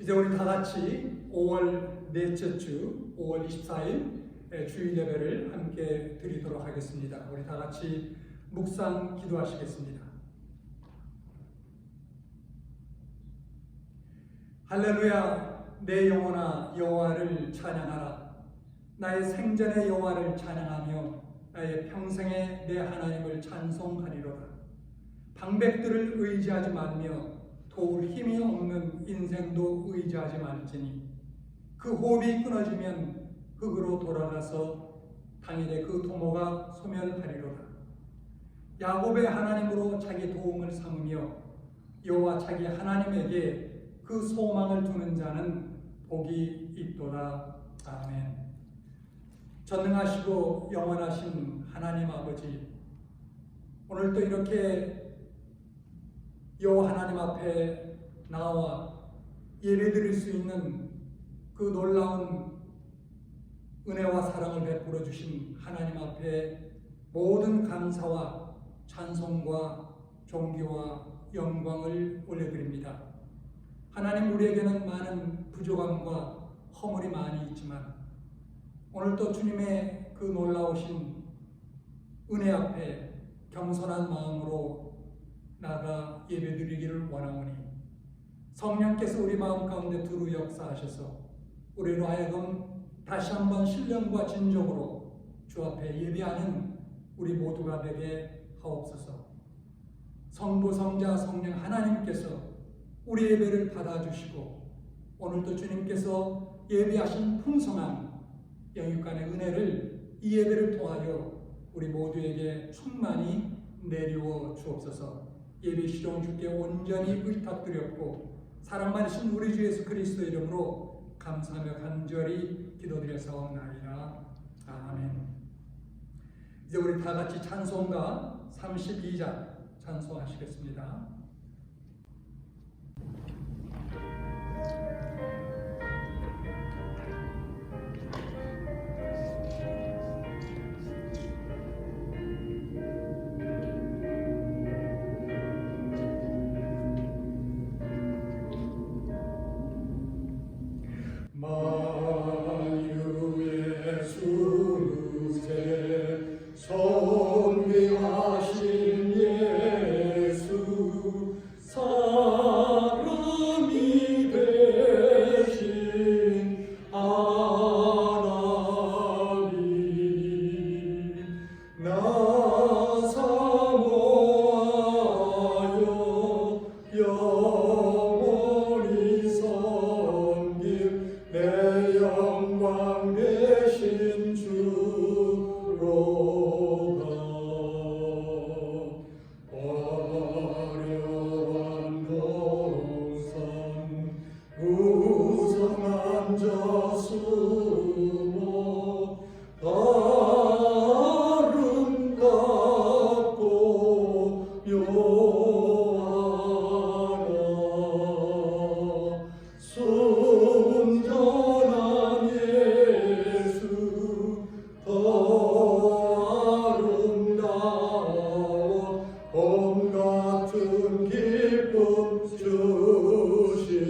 이제 우리 다 같이 5월 넷째 주 5월 24일 주일 예배를 함께 드리도록 하겠습니다. 우리 다 같이 묵상 기도하시겠습니다. 할렐루야. 내 영혼아 여호와를 찬양하라. 나의 생전의 여호와를 찬양하며 나의 평생에 내 하나님을 찬송하리로다. 방백들을 의지하지 말며 도울 힘이 없는 인생도 의지하지 말지니 그 호흡이 끊어지면 흙으로 돌아가서 당일에 그 도모가 소멸하리로다. 야곱의 하나님으로 자기 도움을 삼으며 여호와 자기 하나님에게 그 소망을 두는 자는 복이 있도다. 아멘. 전능하시고 영원하신 하나님 아버지, 오늘도 이렇게 여호와 하나님 앞에 나와 예배드릴 수 있는 그 놀라운 은혜와 사랑을 베풀어 주신 하나님 앞에 모든 감사와 찬송과 존귀와 영광을 올려드립니다. 하나님, 우리에게는 많은 부족함과 허물이 많이 있지만 오늘도 주님의 그 놀라우신 은혜 앞에 겸손한 마음으로 나가 예배드리기를 원하오니 성령께서 우리 마음 가운데 두루 역사하셔서 우리로 하여금 다시 한번 신령과 진정으로 주 앞에 예배하는 우리 모두가 되게 하옵소서. 성부 성자 성령 하나님께서 우리 예배를 받아주시고 오늘도 주님께서 예배하신 풍성한 영육간의 은혜를 이 예배를 통하여 우리 모두에게 충만히 내리워 주옵소서. 예배 시종 주께 온전히 의탁드렸고 사랑 많으신 우리 주 예수 그리스도 이름으로 감사하며 간절히 기도드려사옵나이다. 아멘. 이제 우리 다 같이 찬송가 32장 찬송하시겠습니다. 만유의 주세 선미하신 예수 사람이 되신 하나님 나 사모하여 영원히 섬길 내 영광 되신 주로다. 화려한 동산 무성한 저수모 아름답고 묘하나 순전한 예수 더 아름다워 봄 같은 기쁨 주시네.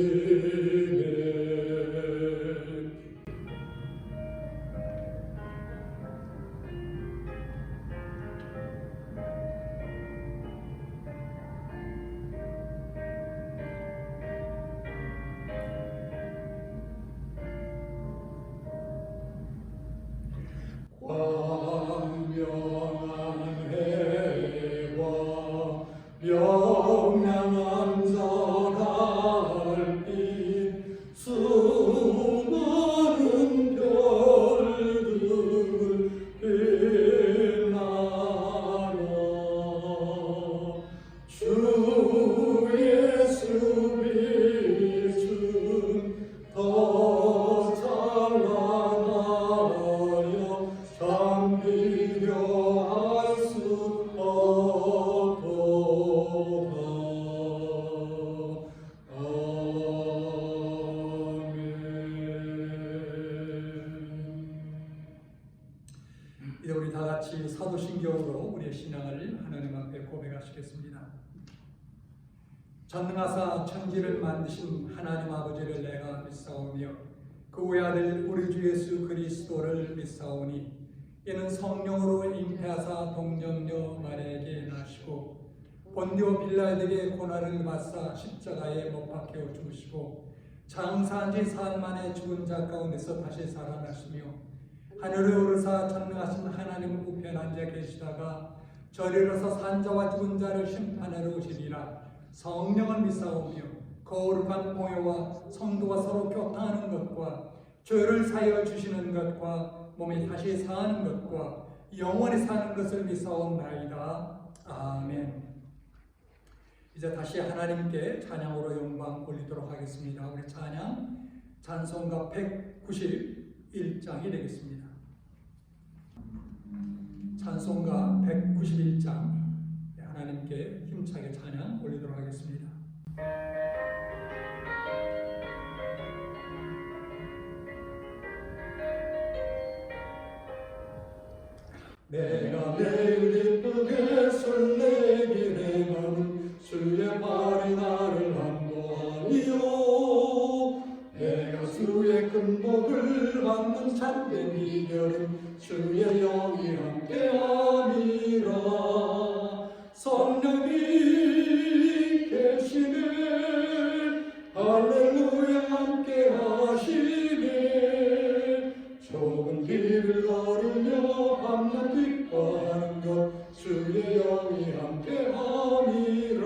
광명한 해와 명랑한 저달빛 수많은 별들 빛나라 주 예수 빛은 더 찬란하여 잠기려 할 수 없도다. 아멘. 이제 우리 다 같이 사도신경으로 우리의 신앙을 하나님 앞에 고백하시겠습니다. 전능하사 천지를 만드신 하나님 아버지를 내가 믿사오며 그 외아들 우리 주 예수 그리스도를 믿사오니 이는 성령으로 잉태하사 동정녀 마리아에게 나시고 본디오 빌라에게 고난을 받사 십자가에 못 박혀 죽으시고 장사한 지 사흘 만에 죽은 자 가운데서 다시 살아나시며 하늘에 오르사 전능하신 하나님 우편에 앉아 계시다가 저리로서 산자와 죽은 자를 심판하러 오시리라. 성령을 믿사오며 거룩한 공회와 성도가 서로 교통하는 것과 죄를 사하여 주시는 것과 몸이 다시 사는 것과 영원히 사는 것을 믿사옵나이다. 아멘. 이제 다시 하나님께 찬양으로 영광 올리도록 하겠습니다. 우리 찬송가 191장이 되겠습니다. 찬송가 191장 하나님께 힘차게 찬양 올리도록 하겠습니다. 내가 매일 기쁘게 설레기 행함은 주의 발이 나를 안보하니요 내가 주의 큰 복을 받는 참된 비결은 주의 영이 함께함이라 성령이 계시네 할렐루야 함께하시네 좁은 길을 걸으며 밤낮 기뻐하는 것 주의 영이 함께함이라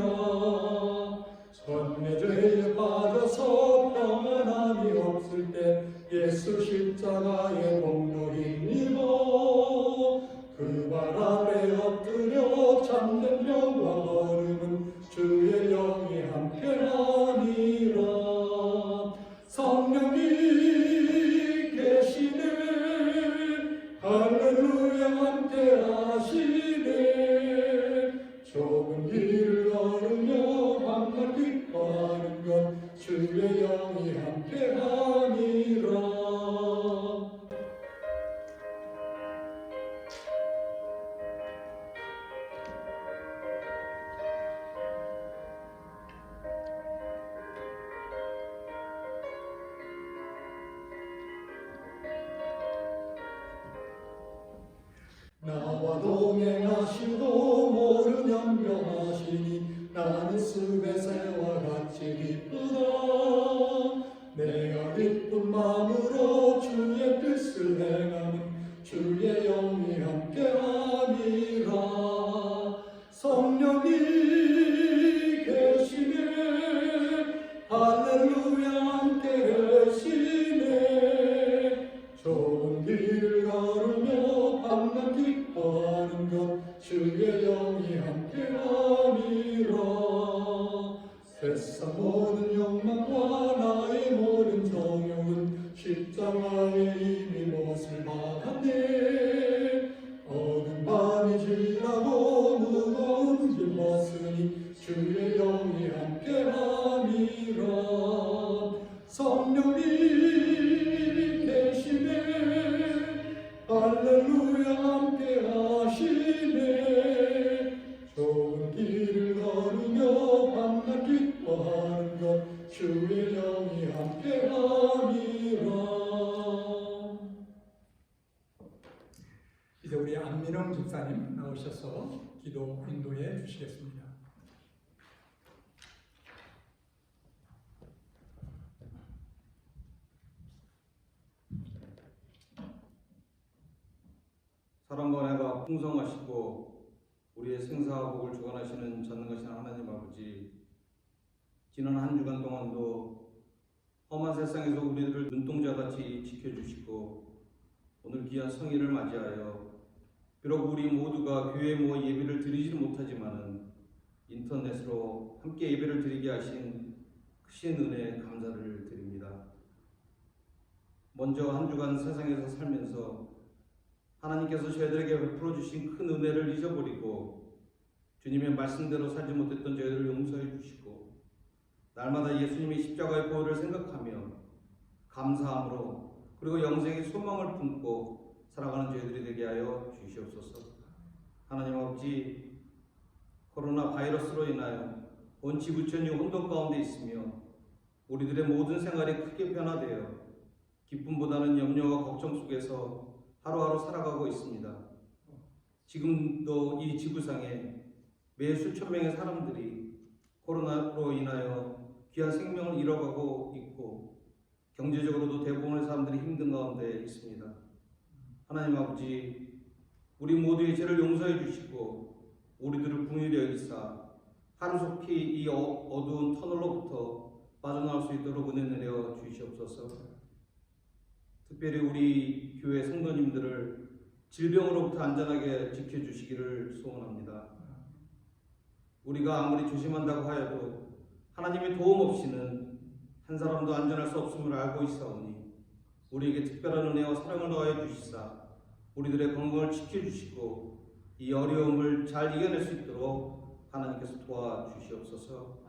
전내 죄에 빠져서 평안함이 없을 때 예수 십자가의 공로를 힘입어 그 발 아래 엎드려 참된 병과 걸음은 주의 영이 함께함이라 성령이 계시네 할렐루야 함께하시네 좁은 길을 걸으며 밤낮 기뻐하는 것 주의 영이 함께함이라 나와 동행하시고 모른 연명하시니 나는 숲의 새와 같이 기쁘다 내가 기쁜 마음으로 주의 뜻을 행하는 주의 영이 함께함이라 성령이 계시네 할렐루야 함께하시네 좁은 길을 걸으며 밤낮 기뻐하는 것 주의 영이 함께함이라 세상 모든 욕망과 나의 모든 정욕은 십자가에 이미 못을 박았네 어두운 밤이 지나고 무거운 짐 벗으니 주의 영이 함께함이라 성령이 계시네 할렐루야 함께하시네 좁은 길을 걸으며 밤낮 기뻐하는 것 주의 영이 함께함이라 이제 우리 안민영 집사님 나오셔서 기도 인도해 주시겠습니다. 사랑과 은혜가 풍성하시고 우리의 생사와 복을 주관하시는 전능하신 하나님 아버지, 지난 한 주간 동안도 험한 세상에서 우리들을 눈동자같이 지켜주시고 오늘 귀한 성일을 맞이하여 비록 우리 모두가 교회에 모여 예배를 드리지 못하지만은 인터넷으로 함께 예배를 드리게 하신 크신 은혜에 감사를 드립니다. 먼저 한 주간 세상에서 살면서 하나님께서 저희들에게 베풀어 주신 큰 은혜를 잊어버리고 주님의 말씀대로 살지 못했던 저희들을 용서해 주시고 날마다 예수님의 십자가의 보혈을 생각하며 감사함으로 그리고 영생의 소망을 품고 살아가는 저희들이 되게 하여 주시옵소서. 하나님 아버지, 코로나 바이러스로 인하여 온 지구촌이 혼돈 가운데 있으며 우리들의 모든 생활이 크게 변화되어 기쁨보다는 염려와 걱정 속에서 하루하루 살아가고 있습니다. 지금도 이 지구상에 매 수천 명의 사람들이 코로나로 인하여 귀한 생명을 잃어가고 있고 경제적으로도 대부분의 사람들이 힘든 가운데 있습니다. 하나님 아버지, 우리 모두의 죄를 용서해 주시고 우리들을 긍휼히 여기사 하루속히 이 어두운 터널로부터 빠져나올 수 있도록 은혜 내려 주시옵소서. 특별히 우리 교회 성도님들을 질병으로부터 안전하게 지켜주시기를 소원합니다. 우리가 아무리 조심한다고 하여도 하나님의 도움 없이는 한 사람도 안전할 수 없음을 알고 있사오니 우리에게 특별한 은혜와 사랑을 더하여 주시사 우리들의 건강을 지켜주시고 이 어려움을 잘 이겨낼 수 있도록 하나님께서 도와주시옵소서.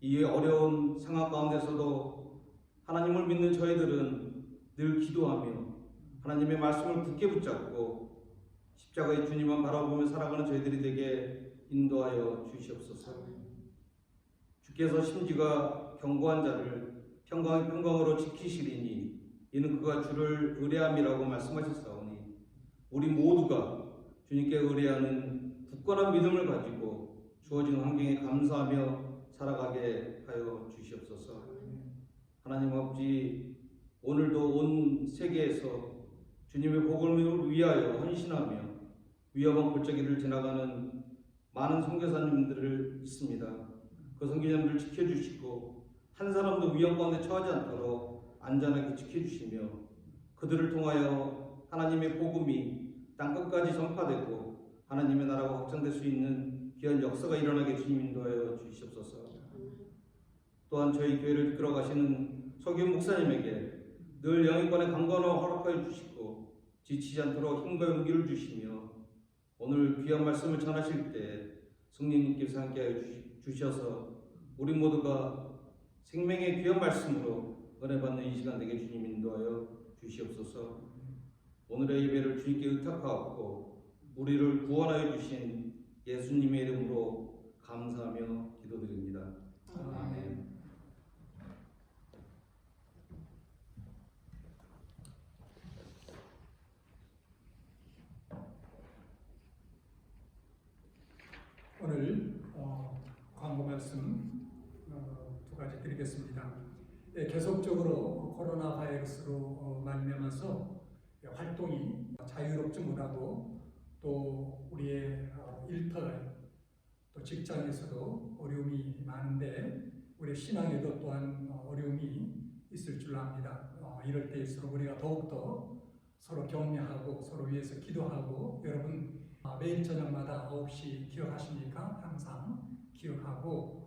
이 어려운 상황 가운데서도 하나님을 믿는 저희들은 늘 기도하며 하나님의 말씀을 굳게 붙잡고 십자가의 주님만 바라보며 살아가는 저희들이 되게 인도하여 주시옵소서. 주께서 심지가 견고한 자를 평강으로 지키시리니 이는 그가 주를 의뢰함이라고 말씀하셨사오니 우리 모두가 주님께 의뢰하는 굳건한 믿음을 가지고 주어진 환경에 감사하며 살아가게 하여 주시옵소서. 하나님 아버지, 오늘도 온 세계에서 주님의 복음을 위하여 헌신하며 위험한 골짜기를 지나가는 많은 선교사님들을 있습니다. 그 선교사님들을 지켜주시고 한 사람도 위험 가운데 처하지 않도록 안전하게 지켜주시며 그들을 통하여 하나님의 복음이 땅끝까지 전파되고 하나님의 나라가 확장될 수 있는 귀한 역사가 일어나게 주님 인도하여 주시옵소서. 또한 저희 교회를 이끌어가시는 서기훈 목사님에게 늘 영인권의 강건함을 허락하여 주시고 지치지 않도록 힘과 용기를 주시며 오늘 귀한 말씀을 전하실 때 성령님께서 함께하여 주셔서 우리 모두가 생명의 귀한 말씀으로 은혜 받는 이 시간 되게 주님 인도하여 주시옵소서. 오늘의 예배를 주님께 의탁하옵고 우리를 구원하여 주신 예수님의 이름으로 감사하며 기도드립니다. 아멘. 오늘 광고 말씀 두 가지 드리겠습니다. 계속적으로 코로나 바이러스로 말미암아서 활동이 자유롭지 못하고 또 우리의 일터 또 직장에서도 어려움이 많은데 우리 신앙에도 또한 어려움이 있을 줄 압니다. 이럴 때일수록 우리가 더욱더 서로 격려하고 서로 위해서 기도하고 여러분 매일 저녁마다 9시 기억하십니까? 항상 기억하고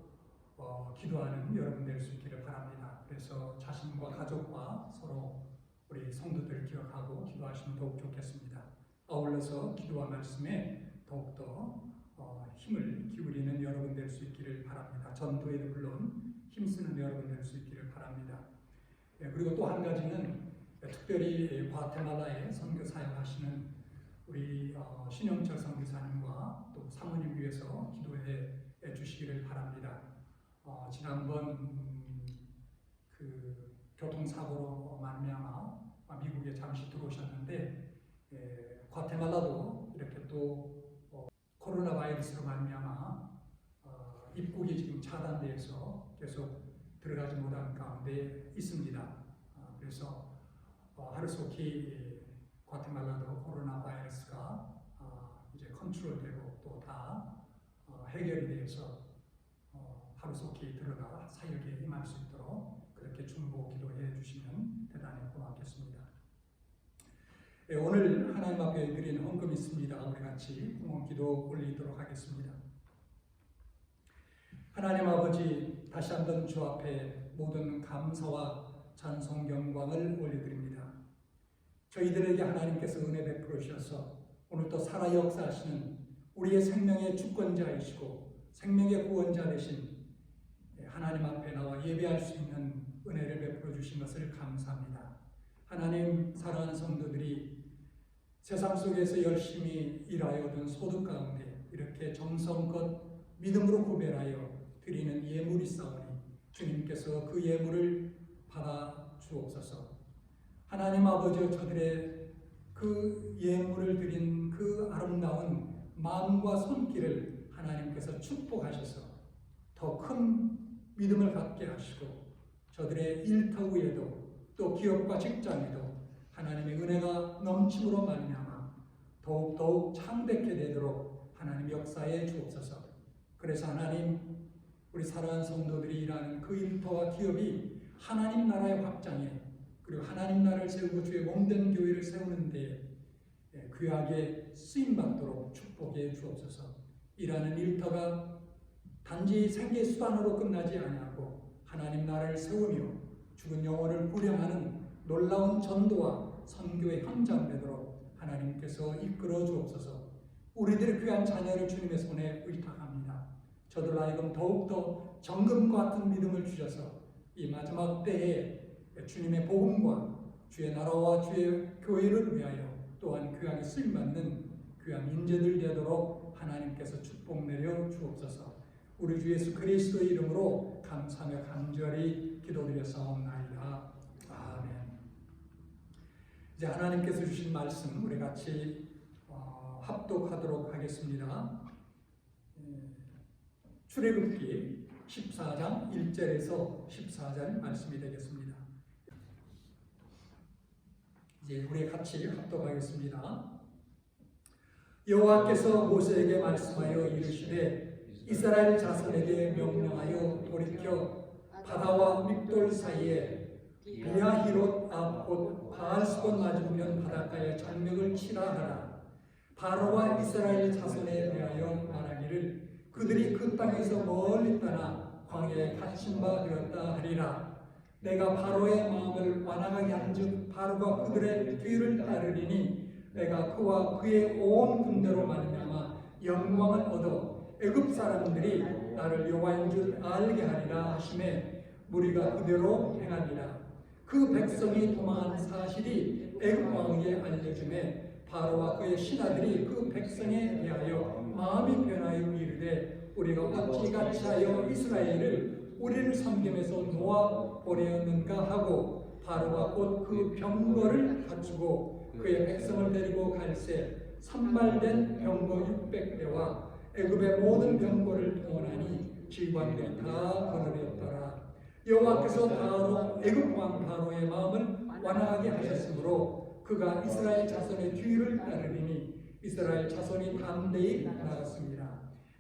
기도하는 여러분 될 수 있기를 바랍니다. 그래서 자신과 가족과 서로 우리 성도들 기억하고 기도하시면 더욱 좋겠습니다. 아울러서 기도와 말씀에 더욱더 힘을 기울이는 여러분 될 수 있기를 바랍니다. 전도에도 물론 힘쓰는 여러분 될 수 있기를 바랍니다. 그리고 또 한 가지는 특별히 과테말라에 선교 사역하시는 우리 신영철 선교사님과 또 사모님 위해서 기도해 주시기를 바랍니다. 지난번 그 교통사고로 말미암아 미국에 잠시 들어오셨는데 과테말라도 이렇게 또 코로나 바이러스로 말미암아 입국이 지금 차단돼서 계속 들어가지 못하는 가운데 있습니다. 그래서 하루속히 과테말라도 코로나 바이러스가 이제 컨트롤되고 또 다 해결이 되어서 하루속히 들어가 사역에 임할 수 있도록 그렇게 중보 기도해 주시면 대단히 고맙겠습니다. 오늘 하나님 앞에 드리는 헌금이 있습니다. 우리 같이 기도 올리도록 하겠습니다. 하나님 아버지, 다시 한번 주 앞에 모든 감사와 찬송 영광을 올려드립니다. 저희들에게 하나님께서 은혜 베풀어 주셔서 오늘 또 살아 역사하시는 우리의 생명의 주권자이시고 생명의 구원자 되신 하나님 앞에 나와 예배할 수 있는 은혜를 베풀어 주신 것을 감사합니다. 하나님, 사랑하는 성도들이 세상 속에서 열심히 일하여 얻은 소득 가운데 이렇게 정성껏 믿음으로 구별하여 드리는 예물이 있사오니 주님께서 그 예물을 받아 주옵소서. 하나님 아버지, 저들의 그 예물을 드린 그 아름다운 마음과 손길을 하나님께서 축복하셔서 더 큰 믿음을 갖게 하시고 저들의 일터 위에도 또 기업과 직장에도 하나님의 은혜가 넘침으로 말미암아 더욱 창백해 되도록 하나님 역사해 주옵소서. 그래서 하나님, 우리 사랑하는 성도들이 일하는 그 일터와 기업이 하나님 나라의 확장에, 그리고 하나님 나라를 세우고 주의 몸된 교회를 세우는 데 귀하게 쓰임받도록 축복해 주옵소서. 일하는 일터가 단지 생계 수단으로 끝나지 아니하고 하나님 나라를 세우며 죽은 영혼을 부령하는 놀라운 전도와 선교의 현장 되도록 하나님께서 이끌어 주옵소서. 우리들의 귀한 자녀를 주님의 손에 의탁합니다. 저들 하여금 더욱더 정금 같은 믿음을 주셔서 이 마지막 때에 주님의 복음과 주의 나라와 주의 교회를 위하여 또한 귀하게 쓰임받는 귀한 인재들 되도록 하나님께서 축복 내려 주옵소서. 우리 주 예수 그리스도의 이름으로 감사하며 간절히 기도드렸사옵나이다. 아멘. 이제 하나님께서 주신 말씀 우리 같이 합독하도록 하겠습니다. 출애굽기 14장 1절에서 14절 말씀이 되겠습니다. 이제 우리 같이 합독하겠습니다. 여호와께서 모세에게 말씀하여 이르시되 이스라엘 자손에게 명령하여 돌이켜 바다와 믹돌 사이에 비아히롯 앞 곧 바알스본 맞은편 바닷가에 장벽을 치라 하라. 바로와 이스라엘 자손에 대하여 말하기를 그들이 그 땅에서 멀리 떠나 광야에 갇힌 바 되었다 하리라. 내가 바로의 마음을 완악하게 한즉 바로가 그들의 뒤를 따르리니 내가 그와 그의 온 군대로 말미암아 영광을 얻어 애굽 사람들이 나를 여호와인 줄 알게 하리라 하시매 무리가 그대로 행하리라. 그 백성이 도망한 사실이 애굽 왕에게 알려주매 바로와 그의 신하들이 그 백성에 대하여 마음이 변하여 이르되 우리가 어찌 같이 하여 이스라엘을 우리를 섬김에서 놓아 보내었는가 하고 바로가 곧 그 병거를 갖추고 그의 백성을 데리고 갈새 산발된 병거 600대와 애굽의 모든 병거를 동원하니 지휘관들이 다 거느렸더라. 여호와께서 바로 애굽 왕 바로의 마음을 완화하게 하셨으므로 그가 이스라엘 자손의 뒤를 따르리니 이스라엘 자손이 담대히 나갔습니다.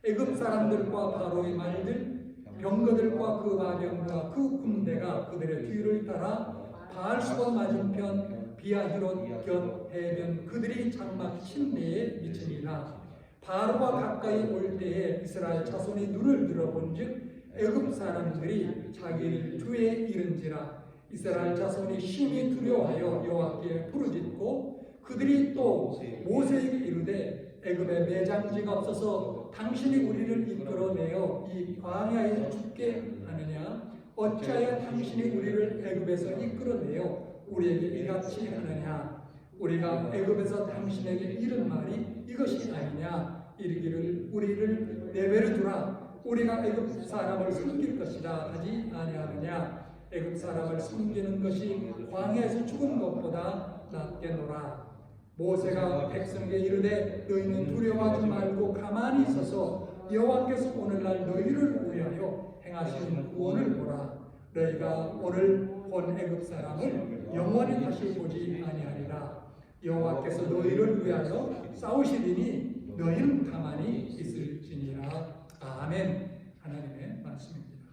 애굽 사람들과 바로의 말들 병거들과 그 마병과 그 군대가 그들의 뒤를 따라 바알스본 맞은편 비아히롯 곁 해변 그들이 장막 신내에 미치니라. 바로가 가까이 올 때에 이스라엘 자손이 눈을 들어본즉 애굽 사람들이 자기를 주에 이른지라. 이스라엘 자손이 심히 두려워하여 여호와께 부르짖고 그들이 또 모세에게 이르되 애굽에 매장지가 없어서 당신이 우리를 이끌어내어 이 광야에 죽게 하느냐? 어찌하여 당신이 우리를 애굽에서 이끌어내어 우리에게 이같이 하느냐? 우리가 애굽에서 당신에게 이른 말이 이것이 아니냐? 이르기를 우리를 내버려 두라. 우리가 애굽 사람을 섬길 것이라 하지 아니하느냐? 애굽 사람을 섬기는 것이 광야에서 죽은 것보다 낫겠노라. 모세가 백성에게 이르되 너희는 두려워하지 말고 가만히 있어서 여호와께서 오늘날 너희를 위하여 행하시는 구원을 보라. 너희가 오늘 본 애굽 사람을 영원히 다시 보지 아니하리라. 여호와께서 너희를 위하여 싸우시리니 너희는 가만히 있을지니라. 아멘. 하나님의 말씀입니다.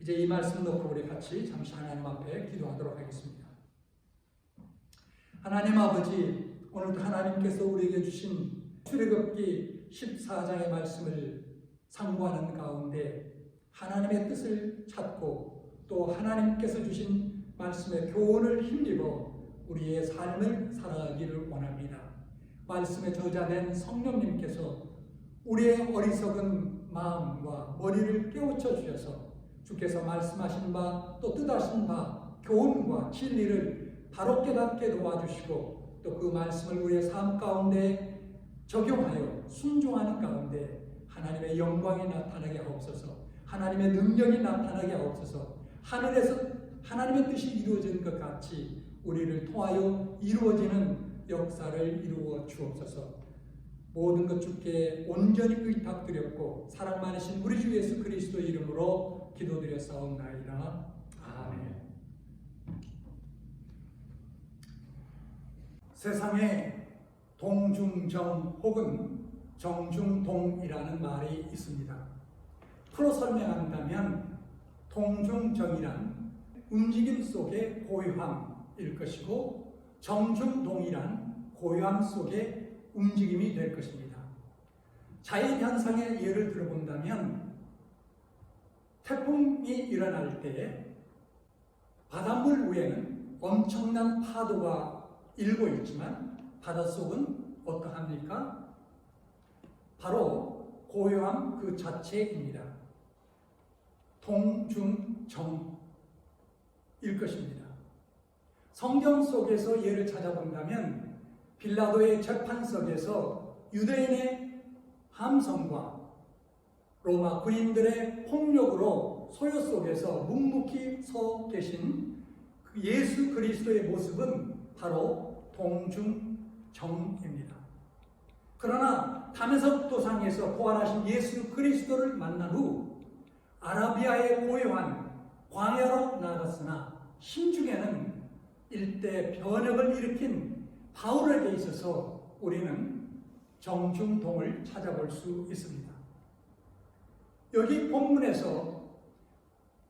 이제 이 말씀 놓고 우리 같이 잠시 하나님 앞에 기도하도록 하겠습니다. 하나님 아버지, 오늘도 하나님께서 우리에게 주신 출애굽기 14장의 말씀을 상고하는 가운데 하나님의 뜻을 찾고 또 하나님께서 주신 말씀의 교훈을 힘입어 우리의 삶을 살아가기를 원합니다. 말씀에 저자된 성령님께서 우리의 어리석은 마음과 머리를 깨우쳐 주셔서 주께서 말씀하신 바 또 뜻하신 바 교훈과 진리를 바로 깨닫게 도와주시고 또 그 말씀을 우리의 삶 가운데 적용하여 순종하는 가운데 하나님의 영광이 나타나게 하옵소서. 하나님의 능력이 나타나게 하옵소서. 하늘에서 하나님의 뜻이 이루어지는 것 같이 우리를 통하여 이루어지는 역사를 이루어 주옵소서. 모든 것 주께 온전히 의탁드렸고 사랑 많으신 우리 주 예수 그리스도의 이름으로 기도드렸사옵나이다. 아멘. 세상에 동중정 혹은 정중동이라는 말이 있습니다. 풀어 설명한다면 동중정이란 움직임 속의 고요함일 것이고 정중동이란 고요함 속의 움직임이 될 것입니다. 자연현상의 예를 들어본다면 태풍이 일어날 때 바닷물 위에는 엄청난 파도가 일고 있지만 바닷속은 어떠합니까? 바로 고요함 그 자체입니다. 동중정일 것입니다. 성경 속에서 예를 찾아본다면 빌라도의 재판석에서 유대인의 함성과 로마 군인들의 폭력으로 소요 속에서 묵묵히 서 계신 그 예수 그리스도의 모습은 바로 동중정입니다. 그러나 다메섹 도상에서 부활하신 예수 그리스도를 만난 후 아라비아의 고요한 광야로 나아갔으나 심중에는 일대 변혁을 일으킨 바울에게 있어서 우리는 정중동을 찾아볼 수 있습니다. 여기 본문에서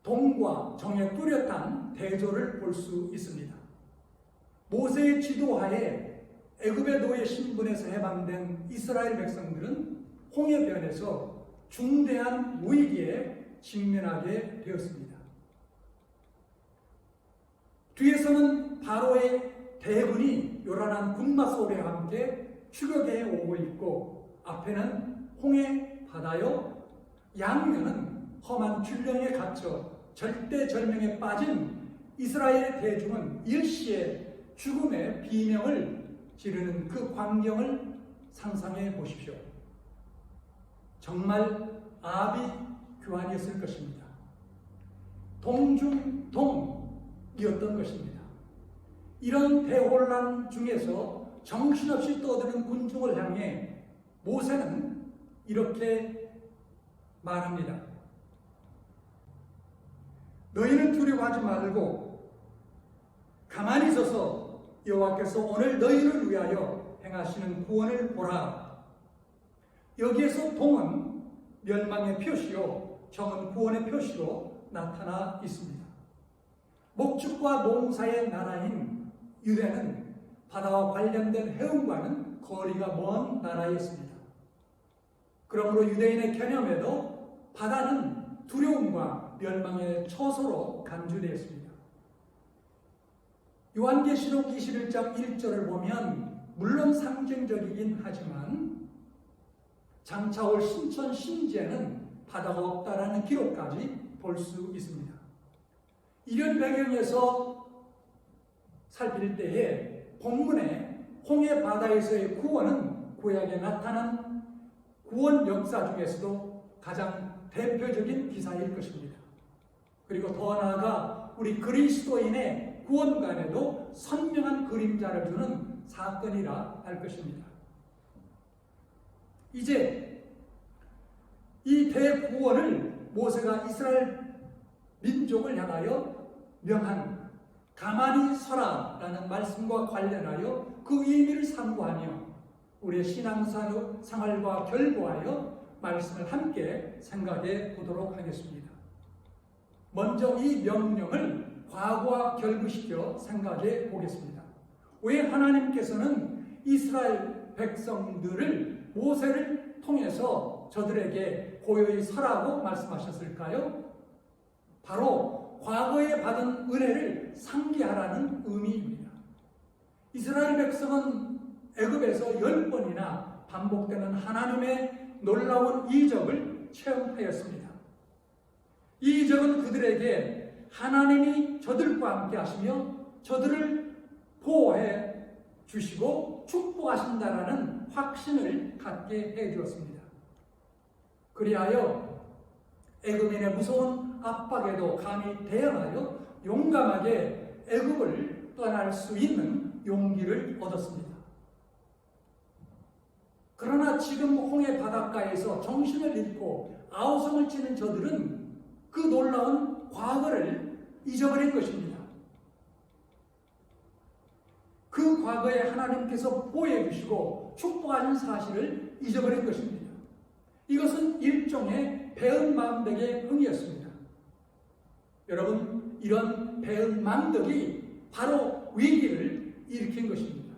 동과 정의 뚜렷한 대조를 볼 수 있습니다. 모세의 지도하에 애굽의 노예 신분에서 해방된 이스라엘 백성들은 홍해변에서 중대한 위기에 직면하게 되었습니다. 뒤에서는 바로의 대군이 요란한 군마 소리와 함께 추격해 오고 있고 앞에는 홍해 바다요 양면은 험한 균령에 갇혀 절대절명에 빠진 이스라엘 대중은 일시에 죽음의 비명을 지르는 그 광경을 상상해 보십시오. 정말 아비규환이었을 것입니다. 동중동이었던 것입니다. 이런 대혼란 중에서 정신없이 떠드는 군중을 향해 모세는 이렇게 말합니다. 너희는 두려워하지 말고 가만히 있어서 여호와께서 오늘 너희를 위하여 행하시는 구원을 보라. 여기에서 동은 멸망의 표시요 정은 구원의 표시로 나타나 있습니다. 목축과 농사의 나라인 유대는 바다와 관련된 해운과는 거리가 먼 나라였습니다. 그러므로 유대인의 개념에도 바다는 두려움과 멸망의 처소로 간주되었습니다. 요한계시록 21장 1절을 보면 물론 상징적이긴 하지만 장차올 신천 신제는 바다가 없다라는 기록까지 볼 수 있습니다. 이런 배경에서 살필 때에 본문의 홍해 바다에서의 구원은 구약에 나타난 구원 역사 중에서도 가장 대표적인 기사일 것입니다. 그리고 더 나아가 우리 그리스도인의 구원관에도 선명한 그림자를 주는 사건이라 할 것입니다. 이제 이 대구원을 모세가 이스라엘 민족을 향하여 명한 가만히 서라라는 말씀과 관련하여 그 의미를 상고하며 우리의 신앙생활과 결부하여 말씀을 함께 생각해 보도록 하겠습니다. 먼저 이 명령을 과거와 결부시켜 생각해 보겠습니다. 왜 하나님께서는 이스라엘 백성들을 모세를 통해서 저들에게 고요히 서라고 말씀하셨을까요? 바로 과거에 받은 은혜를 상기하라는 의미입니다. 이스라엘 백성은 애굽에서 10번이나 반복되는 하나님의 놀라운 이적을 체험하였습니다. 이 이적은 그들에게 하나님이 저들과 함께 하시며 저들을 보호해 주시고 축복하신다라는 확신을 갖게 해 주었습니다. 그리하여 애굽인의 무서운 압박에도 감히 대응하여 용감하게 애굽을 떠날 수 있는 용기를 얻었습니다. 그러나 지금 홍해 바닷가에서 정신을 잃고 아우성을 치는 저들은 그 놀라운 과거를 잊어버린 것입니다. 그 과거에 하나님께서 보여주시고 축복하신 사실을 잊어버린 것입니다. 이것은 일종의 배은망덕의 흥이었습니다. 여러분, 이런 배은망덕이 바로 위기를 일으킨 것입니다.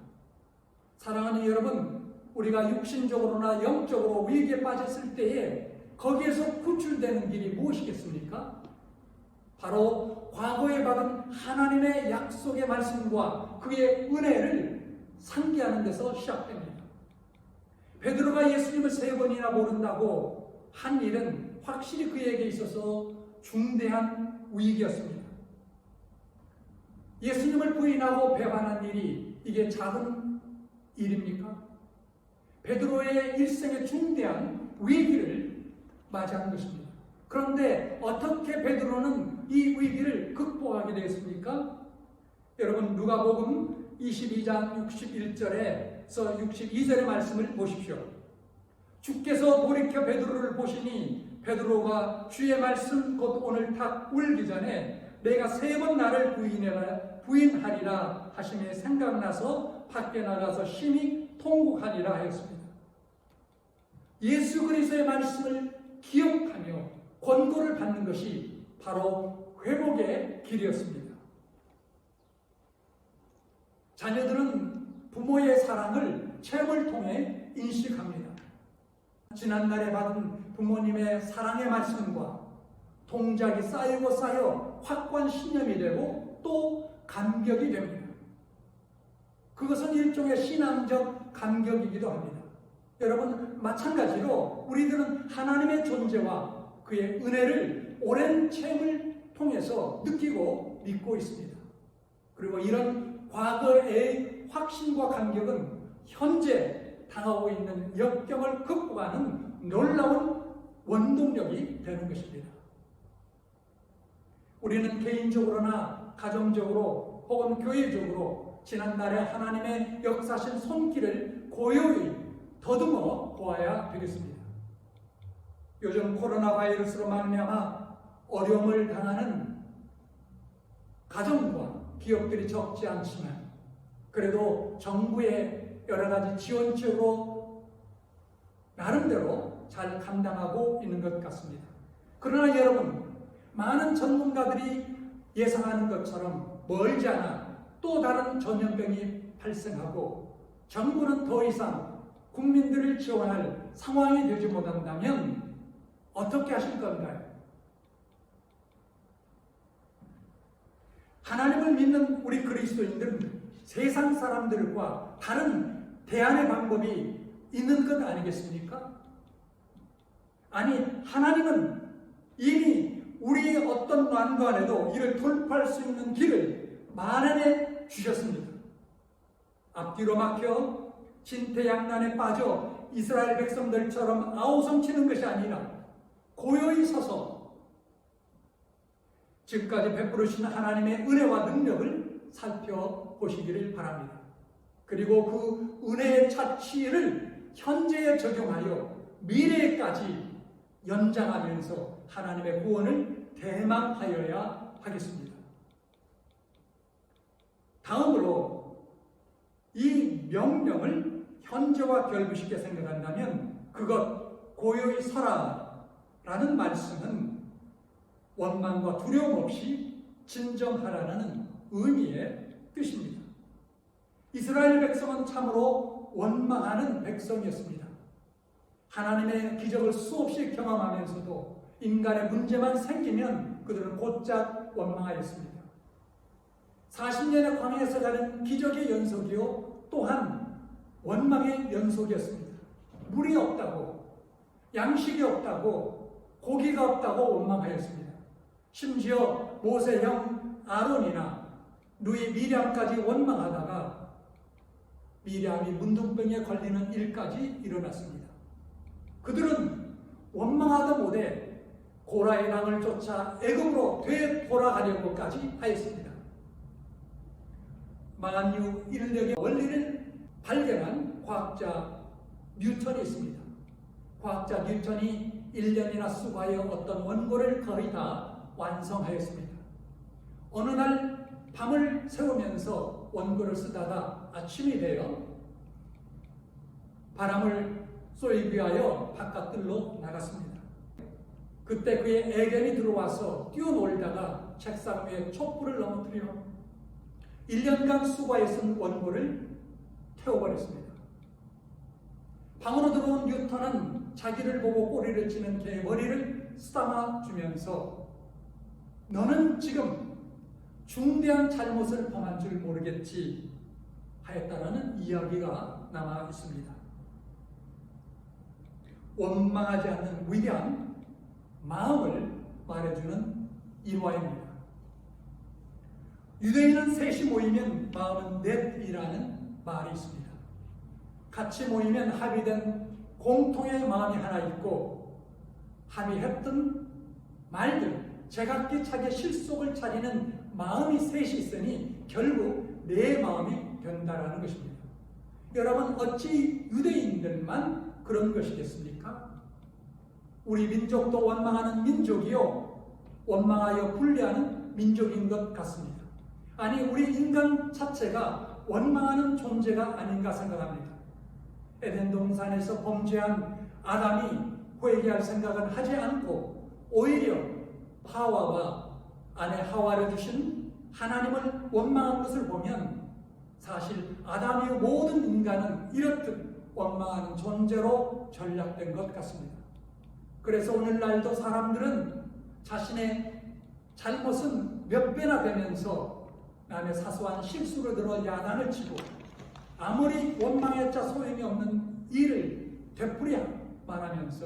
사랑하는 여러분, 우리가 육신적으로나 영적으로 위기에 빠졌을 때에 거기에서 구출되는 길이 무엇이겠습니까? 바로 과거에 받은 하나님의 약속의 말씀과 그의 은혜를 상기하는 데서 시작됩니다. 베드로가 예수님을 3번이나 모른다고 한 일은 확실히 그에게 있어서 중대한 위기였습니다. 예수님을 부인하고 배반한 일이 이게 작은 일입니까? 베드로의 일생의 중대한 위기를 맞이한 것입니다. 그런데 어떻게 베드로는 이 위기를 극복하게 되었습니까? 여러분, 누가복음 22장 61절에서 62절의 말씀을 보십시오. 주께서 돌이켜 베드로를 보시니 베드로가 주의 말씀 곧 오늘 탁 울기 전에 내가 3번 나를 부인하리라 하심에 생각나서 밖에 나가서 심히 통곡하리라 하였습니다. 예수 그리스도의 말씀을 기억하며 권고를 받는 것이 바로 회복의 길이었습니다. 자녀들은 부모의 사랑을 체험을 통해 인식합니다. 지난날에 받은 부모님의 사랑의 말씀과 동작이 쌓이고 쌓여 확고한 신념이 되고 또 감격이 됩니다. 그것은 일종의 신앙적 감격이기도 합니다. 여러분, 마찬가지로 우리들은 하나님의 존재와 그의 은혜를 오랜 체험을 통해서 느끼고 믿고 있습니다. 그리고 이런 과거의 확신과 감격은 현재 당하고 있는 역경을 극복하는 놀라운 원동력이 되는 것입니다. 우리는 개인적으로나 가정적으로 혹은 교회적으로 지난날에 하나님의 역사하신 손길을 고요히 더듬어 보아야 되겠습니다. 요즘 코로나 바이러스로 말미암아 어려움을 당하는 가정과 기업들이 적지 않지만 그래도 정부의 여러 가지 지원책으로 나름대로 잘 감당하고 있는 것 같습니다. 그러나 여러분, 많은 전문가들이 예상하는 것처럼 멀지 않아 또 다른 전염병이 발생하고 정부는 더 이상 국민들을 지원할 상황이 되지 못한다면 어떻게 하실 건가요? 하나님을 믿는 우리 그리스도인들은 세상 사람들과 다른 대안의 방법이 있는 것 아니겠습니까? 아니, 하나님은 이미 우리의 어떤 난관에도 이를 돌파할 수 있는 길을 마련해 주셨습니다. 앞뒤로 막혀 진퇴양난에 빠져 이스라엘 백성들처럼 아우성치는 것이 아니라 고요히 서서 지금까지 베푸르신 하나님의 은혜와 능력을 살펴보시기를 바랍니다. 그리고 그 은혜의 차치를 현재에 적용하여 미래까지 연장하면서 하나님의 구원을 대망하여야 하겠습니다. 다음으로 이 명령을 현재와 결부시켜 생각한다면 그것 고요히 서라 라는 말씀은 원망과 두려움 없이 진정하라는 의미의 뜻입니다. 이스라엘 백성은 참으로 원망하는 백성이었습니다. 하나님의 기적을 수없이 경험하면서도 인간의 문제만 생기면 그들은 곧잘 원망하였습니다. 40년의 광야에서 가는 기적의 연속이요 또한 원망의 연속이었습니다. 물이 없다고, 양식이 없다고, 고기가 없다고 원망하였습니다. 심지어 모세 형 아론이나 누이 미리암까지 원망하다가 미리암이 문둥병에 걸리는 일까지 일어났습니다. 그들은 원망하다 못해 고라의 강을 쫓아 애굽으로 되돌아가려고까지 하였습니다. 망한 이후 인력의 원리를 발견한 과학자 뉴턴이 있습니다. 과학자 뉴턴이 1년이나 수고하여 어떤 원고를 거의 다 완성하였습니다. 어느 날 밤을 새우면서 원고를 쓰다가 아침이 되어 바람을 쏘기 위하여 바깥들로 나갔습니다. 그때 그의 애견이 들어와서 뛰어놀다가 책상 위에 촛불을 넘어뜨려 1년간 수고하여 쓴 원고를 태워버렸습니다. 방으로 들어온 뉴턴은 자기를 보고 꼬리를 치는 개의 머리를 쓰다마 주면서 너는 지금 중대한 잘못을 범한 줄 모르겠지 하였다라는 이야기가 남아 있습니다. 원망하지 않는 위대한 마음을 말해주는 일화입니다. 유대인은 셋이 모이면 마음은 넷이라는 말이 있습니다. 같이 모이면 합의된 공통의 마음이 하나 있고 합의했던 말들, 제각기 자기 실속을 차리는 마음이 셋이 있으니 결국 내 마음이 된다라는 것입니다. 여러분, 어찌 유대인들만 그런 것이겠습니까? 우리 민족도 원망하는 민족이요, 원망하여 분리하는 민족인 것 같습니다. 아니, 우리 인간 자체가 원망하는 존재가 아닌가 생각합니다. 에덴 동산에서 범죄한 아담이 회개할 생각은 하지 않고 오히려 하와와 아내 하와를 주신 하나님을 원망한 것을 보면 사실 아담의 모든 인간은 이렇듯 원망하는 존재로 전락된 것 같습니다. 그래서 오늘날도 사람들은 자신의 잘못은 몇 배나 되면서 남의 사소한 실수를 들어 야단을 치고 아무리 원망했자 소용이 없는 일을 되풀이야 말하면서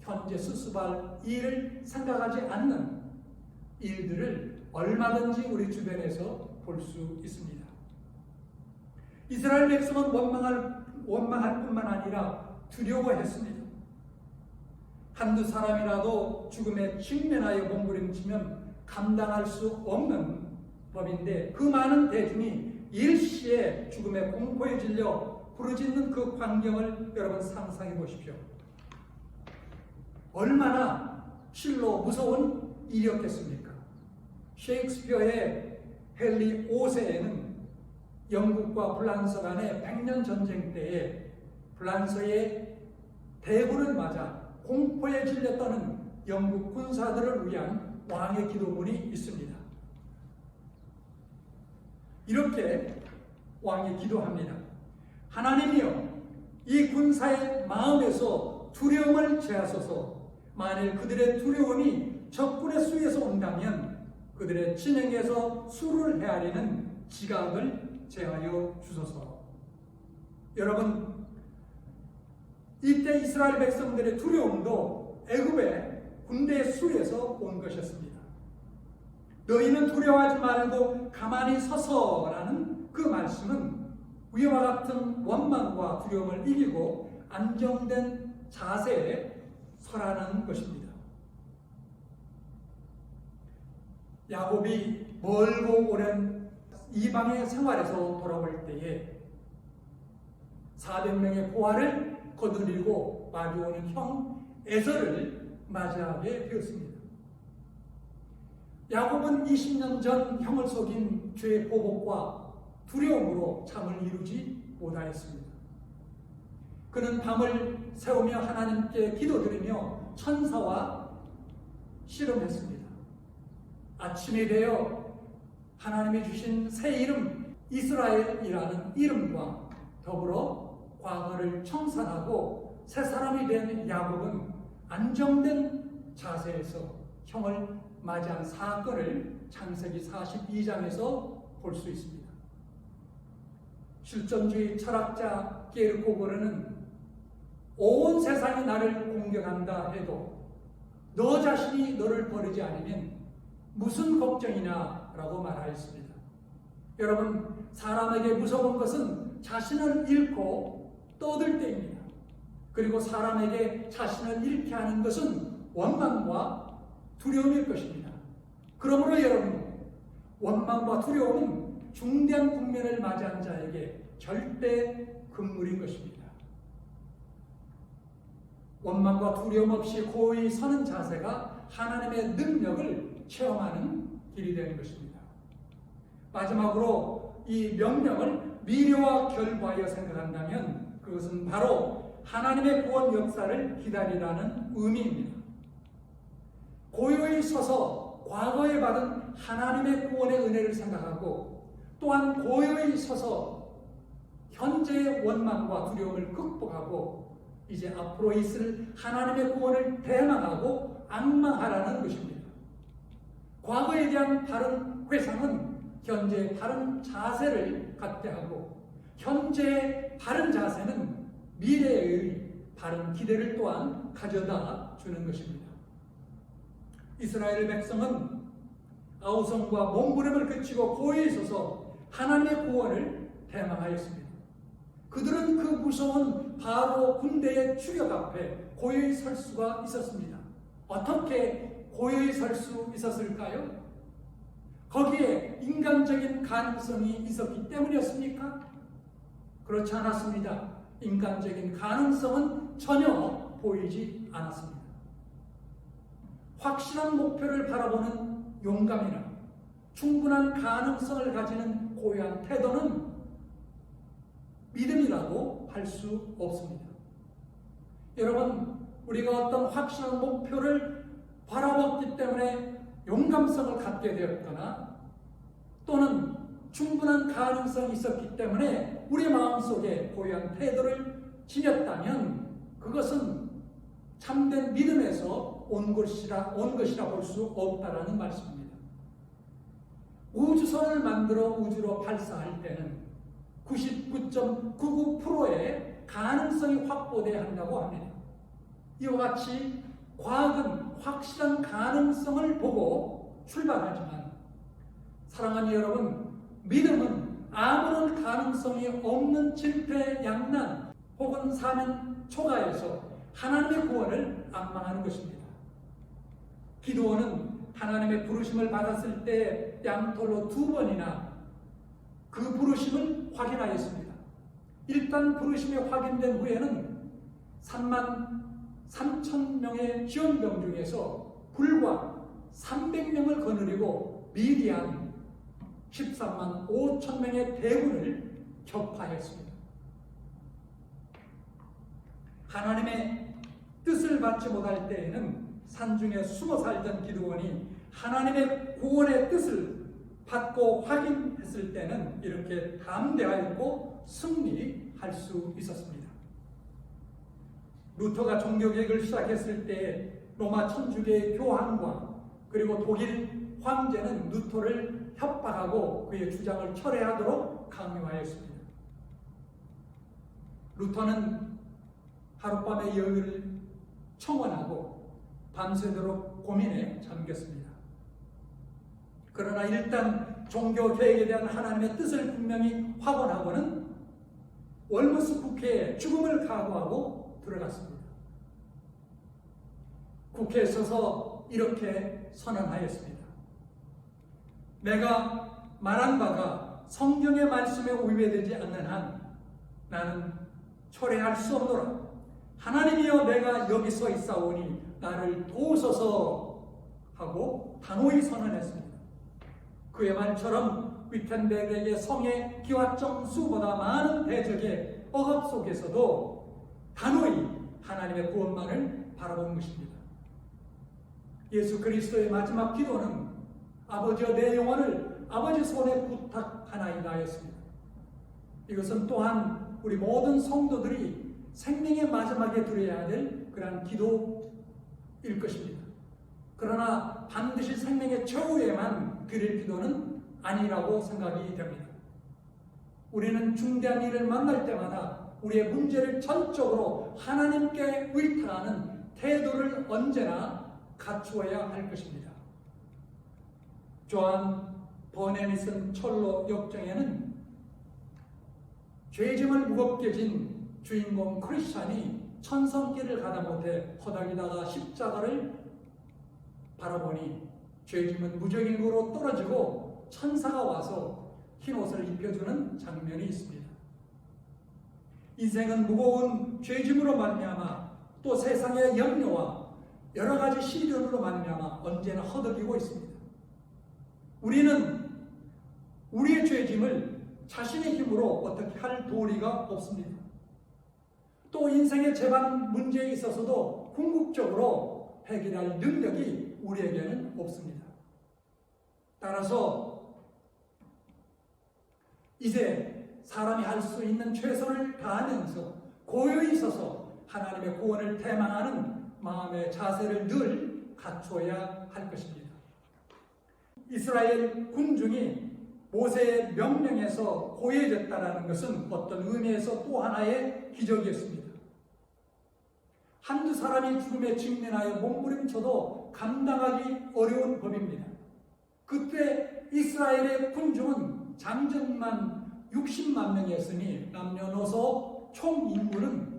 현재 수습할 일을 생각하지 않는 일들을 얼마든지 우리 주변에서 볼 수 있습니다. 이스라엘 백성은 원망할 뿐만 아니라 두려워했습니다. 한두 사람이라도 죽음에 직면하여 몸부림치면 감당할 수 없는 법인데 그 많은 대중이 일시에 죽음의 공포에 질려 부르짖는 그 광경을 여러분 상상해 보십시오. 얼마나 실로 무서운 일이었겠습니까? 셰익스피어의 헨리 5세에는 영국과 프랑스 간의 100년 전쟁 때에 프랑스의 대군을 맞아 공포에 질렸다는 영국 군사들을 위한 왕의 기도문이 있습니다. 이렇게 왕이 기도합니다. 하나님이여, 이 군사의 마음에서 두려움을 제하소서. 만일 그들의 두려움이 적군의 수에서 온다면 그들의 진행에서 수를 헤아리는 지각을 제하여 주소서. 여러분, 이때 이스라엘 백성들의 두려움도 애굽의 군대의 수에서 온 것이었습니다. 너희는 두려워하지 말고 가만히 서서라는 그 말씀은 위와 같은 원망과 두려움을 이기고 안정된 자세에 서라는 것입니다. 야곱이 멀고 오랜 이방의 생활에서 돌아올 때에 400명의 부하를 거느리고 마주오는 형 에서를 맞이하게 되었습니다. 야곱은 20년 전 형을 속인 죄의 보복과 두려움으로 잠을 이루지 못하였습니다. 그는 밤을 새우며 하나님께 기도드리며 천사와 씨름했습니다. 아침이 되어 하나님이 주신 새 이름 이스라엘이라는 이름과 더불어 과거를 청산하고 새 사람이 된 야곱은 안정된 자세에서 형을 맞이한 사건을 창세기 42장에서 볼 수 있습니다. 실존주의 철학자 게르코고르는 온 세상이 나를 공경한다 해도 너 자신이 너를 버리지 않으면 무슨 걱정이냐 라고 말하였습니다. 여러분, 사람에게 무서운 것은 자신을 잃고 떠들 때입니다. 그리고 사람에게 자신을 잃게 하는 것은 원망과 두려움일 것입니다. 그러므로 여러분, 원망과 두려움은 중대한 국면을 맞이한 자에게 절대 금물인 것입니다. 원망과 두려움 없이 고이 서는 자세가 하나님의 능력을 체험하는 길이 되는 것입니다. 마지막으로 이 명령을 미래와 결과하여 생각한다면 그것은 바로 하나님의 구원 역사를 기다리라는 의미입니다. 고요히 서서 과거에 받은 하나님의 구원의 은혜를 생각하고 또한 고요히 서서 현재의 원망과 두려움을 극복하고 이제 앞으로 있을 하나님의 구원을 대망하고 앙망하라는 것입니다. 과거에 대한 바른 회상은 현재의 바른 자세를 갖게 하고 현재의 바른 자세는 미래의 바른 기대를 또한 가져다 주는 것입니다. 이스라엘 백성은 아우성과 몸부림을 그치고 고요히 서서 하나님의 구원을 대망하였습니다. 그들은 그 무서운 바로 군대의 추격 앞에 고요히 설 수가 있었습니다. 어떻게 고요히 설 수 있었을까요? 거기에 인간적인 가능성이 있었기 때문이었습니까? 그렇지 않았습니다. 인간적인 가능성은 전혀 보이지 않았습니다. 확실한 목표를 바라보는 용감이나 충분한 가능성을 가지는 고요한 태도는 믿음이라고 할 수 없습니다. 여러분, 우리가 어떤 확실한 목표를 바라봤기 때문에 용감성을 갖게 되었거나 또는 충분한 가능성이 있었기 때문에 우리 마음속에 고요한 태도를 지녔다면 그것은 참된 믿음에서 온 것이라 볼 수 없다라는 말씀입니다. 우주선을 만들어 우주로 발사할 때는 99.99%의 가능성이 확보되어야 한다고 합니다. 이와 같이 과학은 확실한 가능성을 보고 출발하지만 사랑하는 여러분, 믿음은 아무런 가능성이 없는 질패양난 혹은 사면 초가에서 하나님의 구원을 앙망하는 것입니다. 기드온은 하나님의 부르심을 받았을 때 양털로 2번이나 그 부르심을 확인하였습니다. 일단 부르심이 확인된 후에는 33,000명의 지원병 중에서 불과 300명을 거느리고 미디안 135,000명의 대군을 격파했습니다. 하나님의 뜻을 받지 못할 때에는 산중에 숨어 살던 기드온이 하나님의 구원의 뜻을 받고 확인했을 때는 이렇게 담대하였고 승리할 수 있었습니다. 루터가 종교개혁을 시작했을 때 로마 천주교의 교황과 그리고 독일 황제는 루터를 협박하고 그의 주장을 철회하도록 강요하였습니다. 루터는 하룻밤의 여유를 청원하고 밤새도록 고민에 잠겼습니다. 그러나 일단 종교개혁에 대한 하나님의 뜻을 분명히 확언하고는 월무스 국회에 죽음을 각오하고 들어갔습니다. 국회에 서서 이렇게 선언하였습니다. 내가 말한 바가 성경의 말씀에 위배되지 않는 한 나는 철회할 수 없노라. 하나님이여, 내가 여기 서 있사오니 나를 도우소서 하고 단호히 선언했습니다. 그의 말처럼 위텐베르의 성의 기와점수보다 많은 대적의 억압 속에서도 단호히 하나님의 구원만을 바라본 것입니다. 예수 그리스도의 마지막 기도는 아버지여, 내 영혼을 아버지 손에 부탁하나이다 였습니다. 이것은 또한 우리 모든 성도들이 생명의 마지막에 드려야 될 그러한 기도일 것입니다. 그러나 반드시 생명의 최후에만 드릴 기도는 아니라고 생각이 됩니다. 우리는 중대한 일을 만날 때마다 우리의 문제를 전적으로 하나님께 의탁하는 태도를 언제나 갖추어야 할 것입니다. 조한 버넨이 쓴 철로 역정에는 죄짐을 무겁게 진 주인공 크리스찬이 천성길을 가다 못해 허덕이다가 십자가를 바라보니 죄짐은 무적인으로 떨어지고 천사가 와서 흰옷을 입혀주는 장면이 있습니다. 인생은 무거운 죄짐으로 말미암아 또 세상의 염려와 여러 가지 시련으로 말미암아 언제나 허덕이고 있습니다. 우리는 우리의 죄짐을 자신의 힘으로 어떻게 할 도리가 없습니다. 또 인생의 재반 문제에 있어서도 궁극적으로 해결할 능력이 우리에게는 없습니다. 따라서 이제 사람이 할 수 있는 최선을 다하면서 고요히 있어서 하나님의 구원을 대망하는 마음의 자세를 늘 갖춰야 할 것입니다. 이스라엘 군중이 모세의 명령에서 고해졌다는 것은 어떤 의미에서 또 하나의 기적이었습니다. 한두 사람이 죽음에 직면하여 몸부림쳐도 감당하기 어려운 법입니다. 그때 이스라엘의 군중은 장정만 60만 명이었으니 남녀노소 총 인구는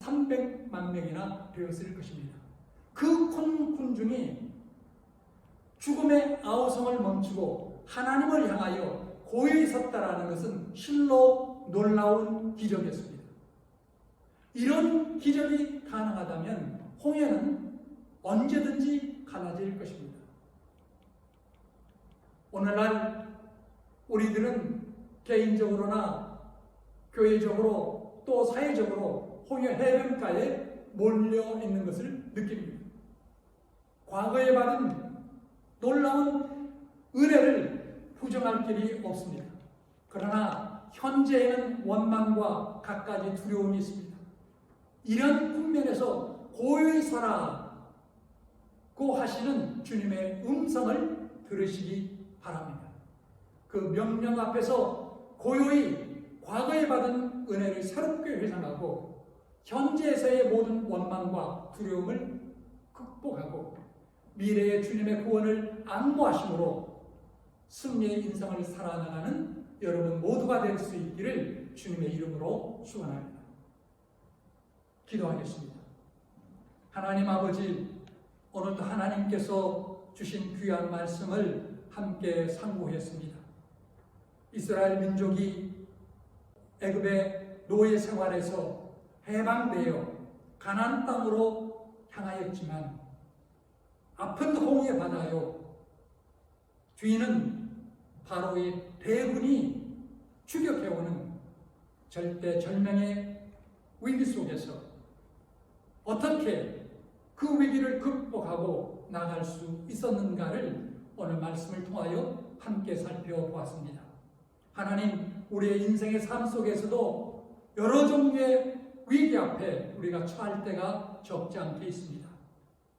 300만 명이나 되었을 것입니다. 그 큰 군중이 죽음의 아우성을 멈추고 하나님을 향하여 고요히 섰다라는 것은 실로 놀라운 기적이었습니다. 이런 기적이 가능하다면 홍해는 언제든지 갈라질 것입니다. 오늘날 우리들은 개인적으로나 교회적으로 또 사회적으로 홍해 해변가에 몰려 있는 것을 느낍니다. 과거에 받은 놀라운 은혜를 부정할 길이 없습니다. 그러나 현재에는 원망과 갖가지 두려움이 있습니다. 이런 국면에서 고요히 서라고 하시는 주님의 음성을 들으시기 바랍니다. 그 명령 앞에서 고요히 과거에 받은 은혜를 새롭게 회상하고 현재에서의 모든 원망과 두려움을 극복하고 미래의 주님의 구원을 안보하심으로 승리의 인생을 살아나가는 여러분 모두가 될 수 있기를 주님의 이름으로 축원합니다. 기도하겠습니다. 하나님 아버지, 오늘도 하나님께서 주신 귀한 말씀을 함께 상고했습니다. 이스라엘 민족이 애굽의 노예 생활에서 해방되어 가나안 땅으로 향하였지만 아픈 홍해 바다요, 뒤는 바로의 대군이 추격해오는 절대절명의 위기 속에서 어떻게 그 위기를 극복하고 나갈 수 있었는가를 오늘 말씀을 통하여 함께 살펴보았습니다. 하나님, 우리의 인생의 삶 속에서도 여러 종류의 위기 앞에 우리가 처할 때가 적지 않게 있습니다.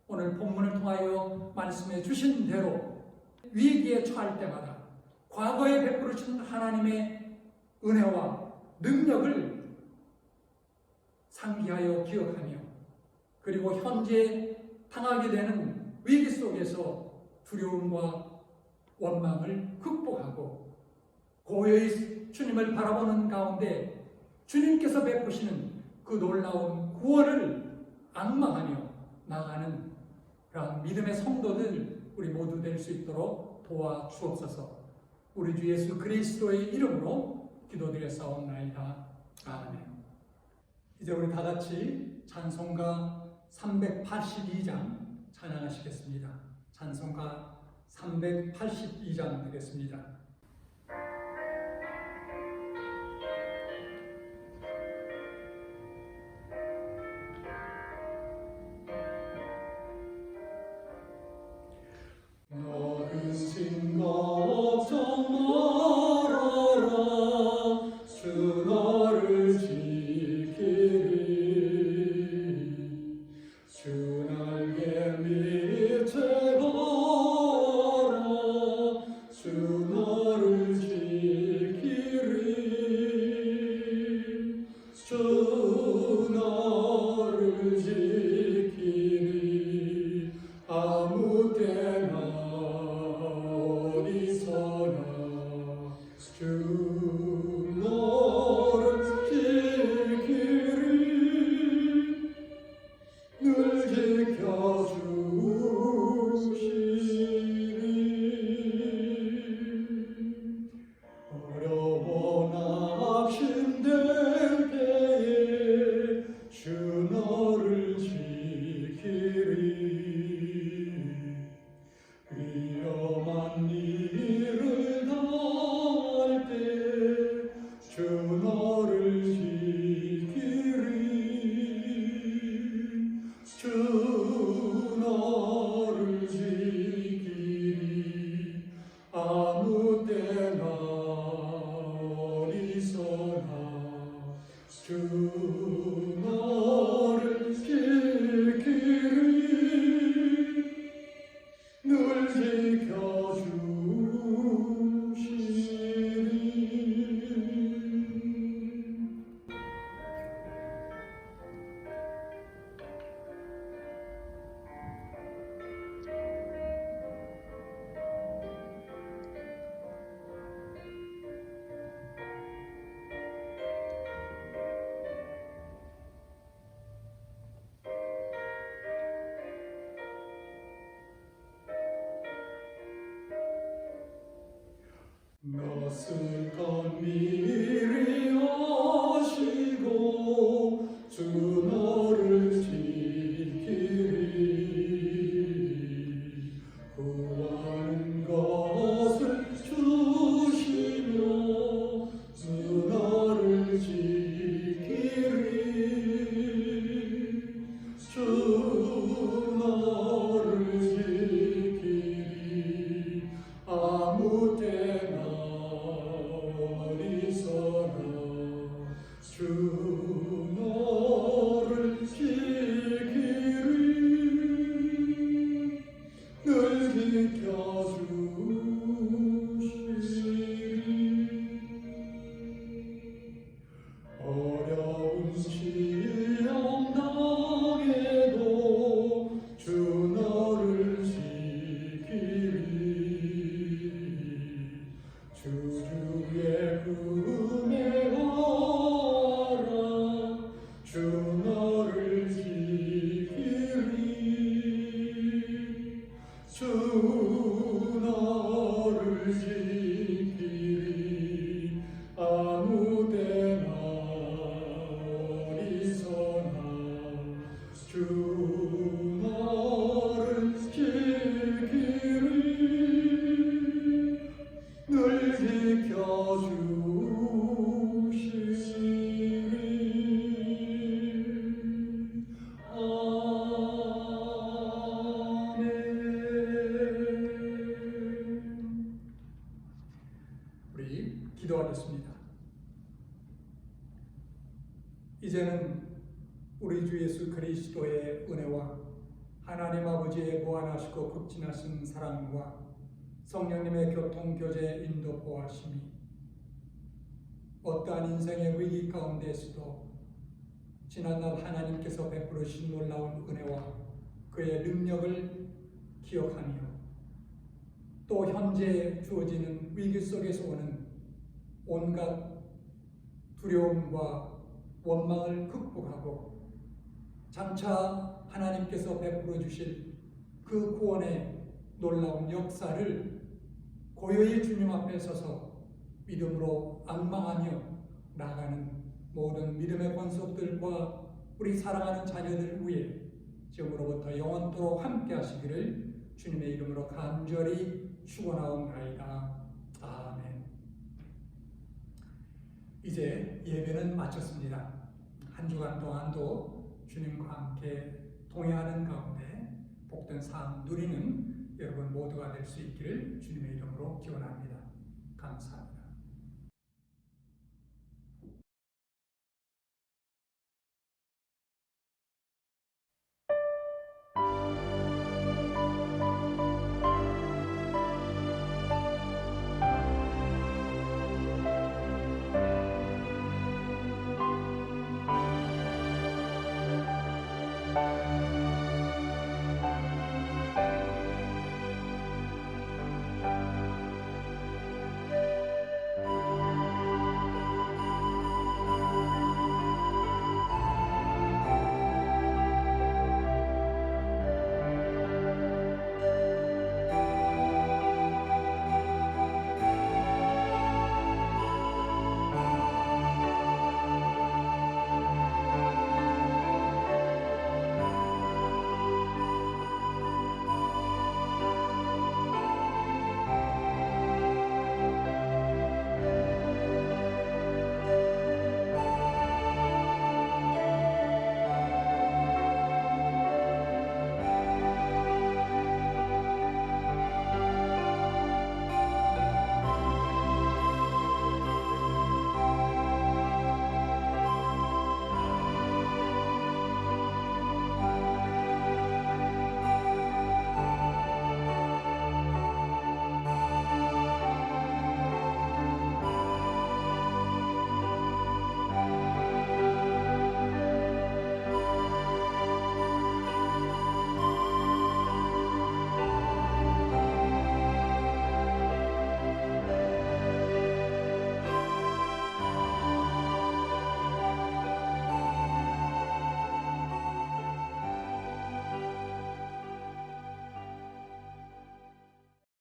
오늘 본문을 통하여 말씀해 주신 대로 위기에 처할 때마다 과거에 베풀어 주신 하나님의 은혜와 능력을 상기하여 기억하며 그리고 현재 당하게 되는 위기 속에서 두려움과 원망을 극복하고 고요히 주님을 바라보는 가운데 주님께서 베푸시는 그 놀라운 구원을 앙망하며 나가는 그런 믿음의 성도들 우리 모두 될 수 있도록 도와주옵소서. 우리 주 예수 그리스도의 이름으로 기도드렸사옵나이다. 아멘. 이제 우리 다 같이 찬송가 382장 찬양하시겠습니다. 찬송가 382장 되겠습니다. 너는 신과 업적 말아라. 주 너를 지키리. 주 날개 밑에 가라. 주 너 늘 지켜주시리. 어려워 낙심될 때에 주 너를 지키리. 위험한 일을 당할 때 주 너를 지키리. 주 너를 지키리. 아무 때나 어디서나 주 너를 지키리. 늘 지켜주시리. 낯설던 미리 아시고 주 너를 지키리. 구하는 것을 주시며 주 너를 지키리. 주 너를 지키리. 아무 때나 어디서나 주 너를 지키리. 늘 지켜주시리. 어려운 시험 당해도 주 너를 지키리. 주주의 품에 가라. 주 너를 지키리. 주 너를 지키리. 아무 때나 어디서나 주 너를 지키리. 늘 지켜주시리. 아멘. 우리 기도하겠습니다. 이제는 우리 주 예수 그리스도의 은혜와 하나님 아버지의 무한하시고 극진하신 사랑과 성령님의 교통, 교제, 인도, 보호하심이 어떠한 인생의 위기 가운데에서도 지난날 하나님께서 베푸르신 놀라운 은혜와 그의 능력을 기억하며 또 현재 주어지는 위기 속에서 오는 온갖 두려움과 원망을 극복하고 장차 하나님께서 베풀어 주실 그 구원의 놀라운 역사를 고요히 주님 앞에 서서 믿음으로 앙망하며 나아가는 모든 믿음의 권속들과 우리 사랑하는 자녀들 위해 지금으로부터 영원토록 함께 하시기를 주님의 이름으로 간절히 축원하옵나이다. 아멘. 이제 예배는 마쳤습니다. 한 주간 동안도 주님과 함께 동행하는 가운데 복된 삶 누리는 여러분 모두가 될 수 있기를 주님의 이름으로 기원합니다. 감사합니다.